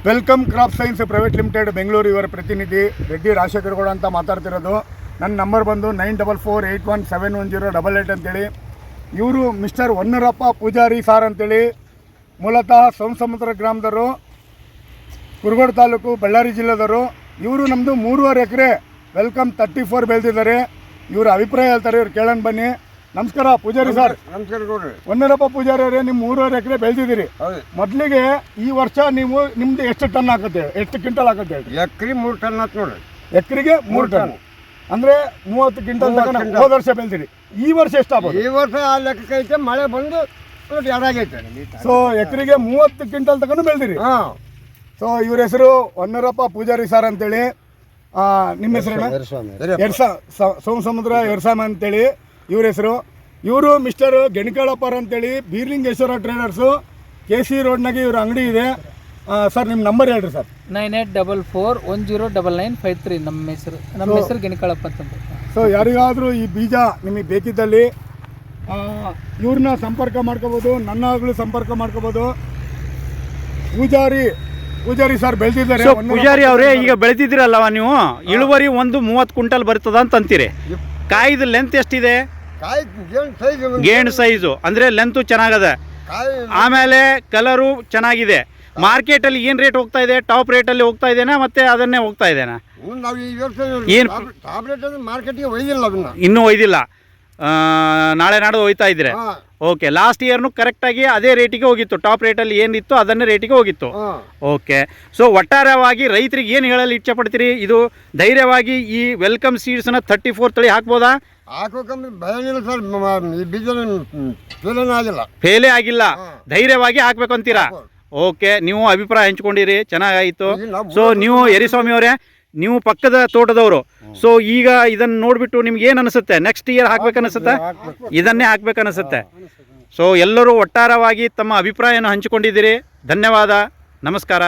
Welcome crop science private limited Bengaluru ಇವರ ಪ್ರತಿನಿಧಿ ರೆಡ್ಡಿ ರಾಜಶೇಖರಗೌಡ ಅಂತ ಮಾತಾಡ್ತಿರೋದು. ನನ್ನ ನಂಬರ್ ಬಂದು 9448171088 ಅಂತೇಳಿ. ಇವರು ಮಿಸ್ಟರ್ ಹೊನ್ನರಪ್ಪ ಪೂಜಾರಿ ಸಾರ್ ಅಂತೇಳಿ, ಮೂಲತಃ ಸೋಮಸಮುದ್ರ ಗ್ರಾಮದವರು, ಕುರುಗೋಡು ತಾಲೂಕು, ಬಳ್ಳಾರಿ ಜಿಲ್ಲೆದವರು. ಇವರು ನಮ್ಮದು 3.5 ಎಕರೆ ವೆಲ್ಕಮ್ 34 ಬೆಳೆದಿದ್ದಾರೆ. ಇವರು ಅಭಿಪ್ರಾಯ ಹೇಳ್ತಾರೆ, ಇವ್ರು ಕೇಳೋಣ ಬನ್ನಿ. ನಮಸ್ಕಾರ ಪೂಜಾರಿ ಸರ್. ನಮಸ್ಕಾರ ಗೌಡ್ರಿ. ಹೊನ್ನರಪ್ಪ ಪೂಜಾರಿ ಅವರೇ, ನಿಮ್ಮ 3.5 ಎಕರೆ ಬೆಳೆದಿದ್ದೀರಿ. ಮೊದಲಿಗೆ ಈ ವರ್ಷ ನೀವು ನಿಮ್ದು ಎಷ್ಟು ಟನ್ ಹಾಕತ್ತೆ, ಎಷ್ಟು ಕ್ವಿಂಟಲ್ ಹಾಕತ್ತೆ? ಎಕರೆ 3 ಟನ್ ಆಯ್ತು ನೋಡ್ರಿ. ಎಕರೆಗೆ 3 ಟನ್ ಅಂದರೆ 30 ಕ್ವಿಂಟಲ್ ತನಕ ಹೋದ ವರ್ಷ ಬೆಳೆದಿರಿ. ಈ ವರ್ಷ ಎಷ್ಟಾಗ್ಬೋದು? ಈ ವರ್ಷ ಆ ಲೆಕ್ಕಕ್ಕೆ ಐತೆ, ಮಳೆ ಬಂದು ಎರಡಾಗೈತೆ. ಸೊ ಎಕರೆಗೆ 30 ಕ್ವಿಂಟಲ್ ತನಕ ಬೆಳೆದಿರಿ. ಸೊ ಇವ್ರ ಹೆಸರು ಹೊನ್ನರಪ್ಪ ಪೂಜಾರಿ ಸರ್ ಅಂತೇಳಿ. ನಿಮ್ಮ ಹೆಸರು ಸೋಮಸಮುದ್ರ ಎರಸಾಮ ಅಂತೇಳಿ ಇವ್ರ ಹೆಸರು. ಇವರು ಮಿಸ್ಟರ್ ಗೆಣಕಾಳಪ್ಪರ್ ಅಂತೇಳಿ, ಬೀರ್ಲಿಂಗೇಶ್ವರ ಟ್ರೇಡರ್ಸು, KC ರೋಡ್ನಾಗೆ ಇವ್ರ ಅಂಗಡಿ ಇದೆ. ಸರ್ ನಿಮ್ಮ ನಂಬರ್ ಹೇಳ್ರಿ ಸರ್. 9844109953. ನಮ್ಮ ಹೆಸರು ಗೆಣಕಾಳಪ್ಪ ಅಂತಂದು. ಸೊ ಯಾರಿಗಾದರೂ ಈ ಬೀಜ ನಿಮಗೆ ಬೇಕಿದ್ದಲ್ಲಿ ಇವ್ರನ್ನ ಸಂಪರ್ಕ ಮಾಡ್ಕೋಬೋದು, ನನ್ನಾಗಲೂ ಸಂಪರ್ಕ ಮಾಡ್ಕೋಬೋದು. ಪೂಜಾರಿ ಸರ್ ಬೆಳೆದಿದ್ದಾರೆ. ಪೂಜಾರಿ ಅವರೇ, ಈಗ ಬೆಳೆದಿದ್ದೀರಲ್ಲವ ನೀವು, ಇಳುವರಿ ಒಂದು 30 ಕ್ವಿಂಟಲ್ ಬರ್ತದ ಅಂತ ಅಂತೀರಿ. ಕಾಯಿದ ಲೆಂತ್ ಎಷ್ಟಿದೆ? ಗೇಣು ಸೈಜು ಅಂದರೆ ಲೆಂತು ಚೆನ್ನಾಗದ, ಆಮೇಲೆ ಕಲರು ಚೆನ್ನಾಗಿದೆ. ಮಾರ್ಕೆಟಲ್ಲಿ ಏನು ರೇಟ್ ಹೋಗ್ತಾ ಇದೆ? ಟಾಪ್ ರೇಟಲ್ಲಿ ಹೋಗ್ತಾ ಇದೆನಾ ಮತ್ತೆ ಅದನ್ನೇ ಹೋಗ್ತಾ ಇದೆನಾ? ಏನು ಇನ್ನೂ ಒಯ್ದಿಲ್ಲ, ನಾಳೆ ನಾಡು ಹೋಯ್ತಾ ಇದ್ರೆ. ಓಕೆ, ಲಾಸ್ಟ್ ಇಯರ್ನು ಕರೆಕ್ಟಾಗಿ ಅದೇ ರೇಟಿಗೆ ಹೋಗಿತ್ತು, ಟಾಪ್ ರೇಟಲ್ಲಿ ಏನಿತ್ತು ಅದನ್ನೇ ರೇಟಿಗೆ ಹೋಗಿತ್ತು. ಓಕೆ, ಸೊ ಒಟ್ಟಾರೆಯಾಗಿ ರೈತರಿಗೆ ಏನು ಹೇಳಲು ಇಚ್ಛೆ ಪಡ್ತೀರಿ? ಇದು ಧೈರ್ಯವಾಗಿ ಈ ವೆಲ್ಕಮ್ ಸೀಡ್ಸ್ನ 34 ತಳಿ ಹಾಕ್ಬೋದಾ? ಫೇಲೇ ಆಗಿಲ್ಲ, ಧೈರ್ಯವಾಗಿ ಹಾಕ್ಬೇಕು ಅಂತೀರಾ? ಓಕೆ, ನೀವು ಅಭಿಪ್ರಾಯ ಹಂಚ್ಕೊಂಡಿರಿ, ಚೆನ್ನಾಗಾಯಿತು. ಸೊ ನೀವು ಯರಿಸ್ವಾಮಿ ಅವರೇ, ನೀವು ಪಕ್ಕದ ತೋಟದವರು. ಸೊ ಈಗ ಇದನ್ನು ನೋಡಿಬಿಟ್ಟು ನಿಮ್ಗೆ ಏನು ಅನಿಸುತ್ತೆ? ನೆಕ್ಸ್ಟ್ ಇಯರ್ ಹಾಕ್ಬೇಕನ್ನಿಸುತ್ತೆ? ಇದನ್ನೇ ಹಾಕ್ಬೇಕನ್ನಿಸುತ್ತೆ. ಸೊ ಎಲ್ಲರೂ ಒಟ್ಟಾರವಾಗಿ ತಮ್ಮ ಅಭಿಪ್ರಾಯನ ಹಂಚಿಕೊಂಡಿದ್ದೀರಿ. ಧನ್ಯವಾದ, ನಮಸ್ಕಾರ.